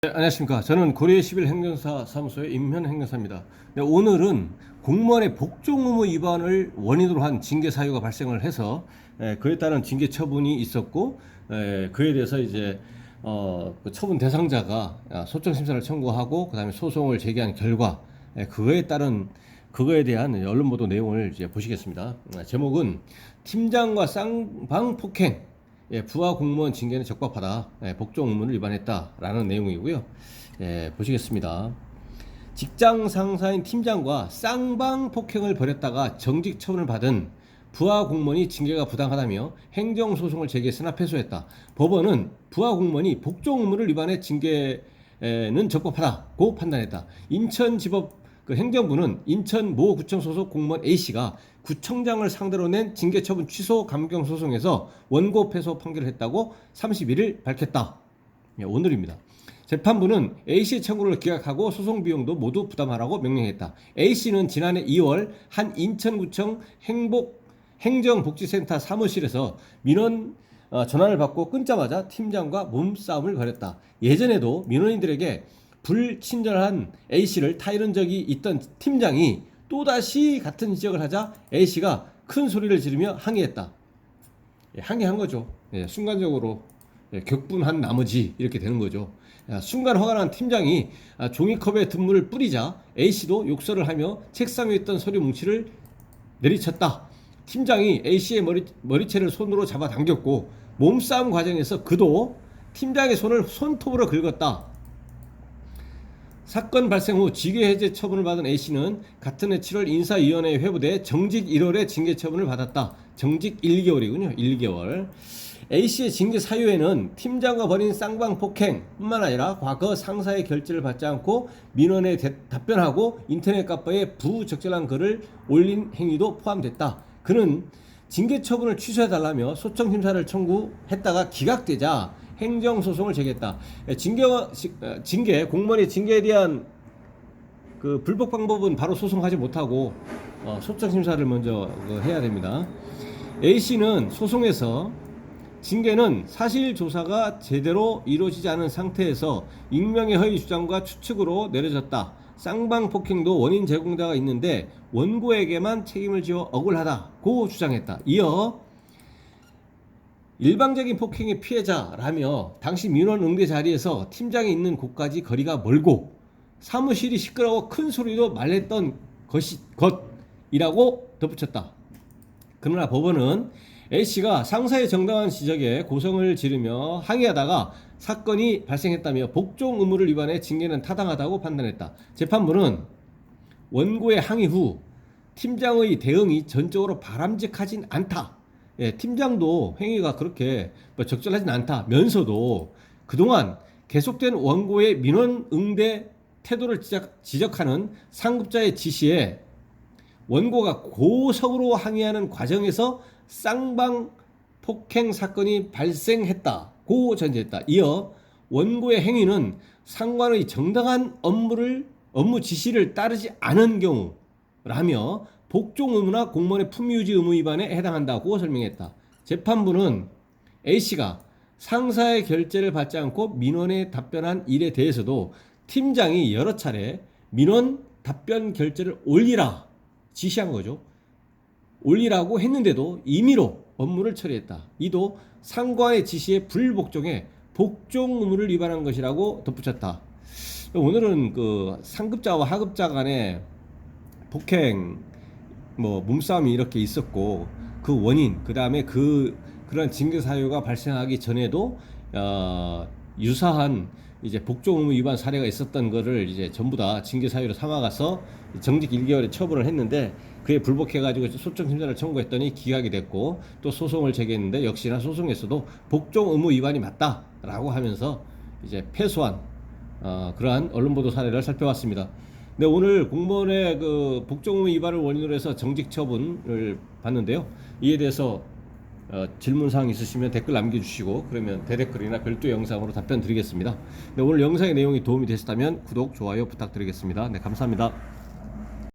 네, 안녕하십니까. 저는 고려 11 행정사 사무소의 임현 행정사입니다. 네, 오늘은 공무원의 복종 의무 위반을 원인으로 한 징계 사유가 발생을 해서 그에 따른 징계 처분이 있었고, 그에 대해서 이제 그 처분 대상자가 소청 심사를 청구하고 그다음에 소송을 제기한 결과, 그거에 대한 언론 보도 내용을 이제 보시겠습니다. 제목은 팀장과 쌍방 폭행, 부하 공무원 징계는 적법하다. 복종 의무를 위반했다라는 내용이고요. 보시겠습니다. 직장 상사인 팀장과 쌍방 폭행을 벌였다가 정직 처분을 받은 부하 공무원이 징계가 부당하다며 행정소송을 제기했으나 패소했다. 법원은 부하 공무원이 복종 의무를 위반해 징계는 적법하다고 판단했다. 인천지법 행정부는 인천 모 구청 소속 공무원 A씨가 구청장을 상대로 낸 징계 처분 취소 감경 소송에서 원고 패소 판결을 했다고 31일 밝혔다. 오늘입니다. 재판부는 A씨의 청구를 기각하고 소송 비용도 모두 부담하라고 명령했다. A씨는 지난해 2월 한 인천구청 행정복지센터 사무실에서 민원 전화를 받고 끊자마자 팀장과 몸싸움을 벌였다. 예전에도 민원인들에게 불친절한 A씨를 타이른 적이 있던 팀장이 또다시 같은 지적을 하자 A씨가 큰 소리를 지르며 항의했다. 항의한 거죠. 순간적으로 격분한 나머지 이렇게 되는 거죠. 순간 화가 난 팀장이 종이컵에 든물을 뿌리자 A씨도 욕설을 하며 책상 위에 있던 서류 뭉치를 내리쳤다. 팀장이 A씨의 머리채를 손으로 잡아당겼고 몸싸움 과정에서 그도 팀장의 손을 손톱으로 긁었다. 사건 발생 후 징계 해제 처분을 받은 A씨는 같은 해 7월 인사위원회에 회부돼 정직 1월에 징계 처분을 받았다. 정직 1개월이군요. 1개월. A씨의 징계 사유에는 팀장과 벌인 쌍방 폭행뿐만 아니라 과거 상사의 결재를 받지 않고 민원에 답변하고 인터넷 카페에 부적절한 글을 올린 행위도 포함됐다. 그는 징계 처분을 취소해달라며 소청 심사를 청구했다가 기각되자 행정소송을 제기했다. 공무원의 징계에 대한 그 불복 방법은 바로 소송하지 못하고 소청 심사를 먼저 해야 됩니다. A씨는 소송에서 징계는 사실 조사가 제대로 이루어지지 않은 상태에서 익명의 허위 주장과 추측으로 내려졌다. 쌍방 폭행도 원인 제공자가 있는데 원고에게만 책임을 지어 억울하다고 주장했다. 이어 일방적인 폭행의 피해자라며 당시 민원 응대 자리에서 팀장이 있는 곳까지 거리가 멀고 사무실이 시끄러워 큰 소리로 말했던 것이라고 덧붙였다. 그러나 법원은 A씨가 상사의 정당한 지적에 고성을 지르며 항의하다가 사건이 발생했다며 복종 의무를 위반해 징계는 타당하다고 판단했다. 재판부는 원고의 항의 후 팀장의 대응이 전적으로 바람직하진 않다. 팀장도 행위가 그렇게 적절하진 않다면서도 그동안 계속된 원고의 민원 응대 태도를 지적하는 상급자의 지시에 원고가 고성으로 항의하는 과정에서 쌍방 폭행 사건이 발생했다고 전제했다. 이어 원고의 행위는 상관의 정당한 업무 지시를 따르지 않은 경우라며 복종 의무나 공무원의 품위유지 의무 위반에 해당한다고 설명했다. 재판부는 A씨가 상사의 결재를 받지 않고 민원에 답변한 일에 대해서도 팀장이 여러 차례 민원 답변 결재를 올리라 지시한 거죠. 올리라고 했는데도 임의로 업무를 처리했다. 이도 상관의 지시에 불복종해 복종 의무를 위반한 것이라고 덧붙였다. 오늘은 그 상급자와 하급자 간의 폭행 몸싸움이 이렇게 있었고 그 원인, 그 다음에 그런 징계 사유가 발생하기 전에도 유사한 이제 복종 의무 위반 사례가 있었던 거를 이제 전부 다 징계 사유로 삼아가서 정직 1개월에 처분을 했는데 그에 불복해가지고 소청 심사를 청구했더니 기각이 됐고 또 소송을 제기했는데 역시나 소송에서도 복종 의무 위반이 맞다라고 하면서 이제 패소한 그러한 언론 보도 사례를 살펴봤습니다. 네, 오늘 공무원의 그 복종 의무 위반을 원인으로 해서 정직 처분을 받는데요. 이에 대해서 질문사항 있으시면 댓글 남겨주시고 그러면 대댓글이나 별도 영상으로 답변 드리겠습니다. 네, 오늘 영상의 내용이 도움이 되셨다면 구독, 좋아요 부탁드리겠습니다. 네, 감사합니다.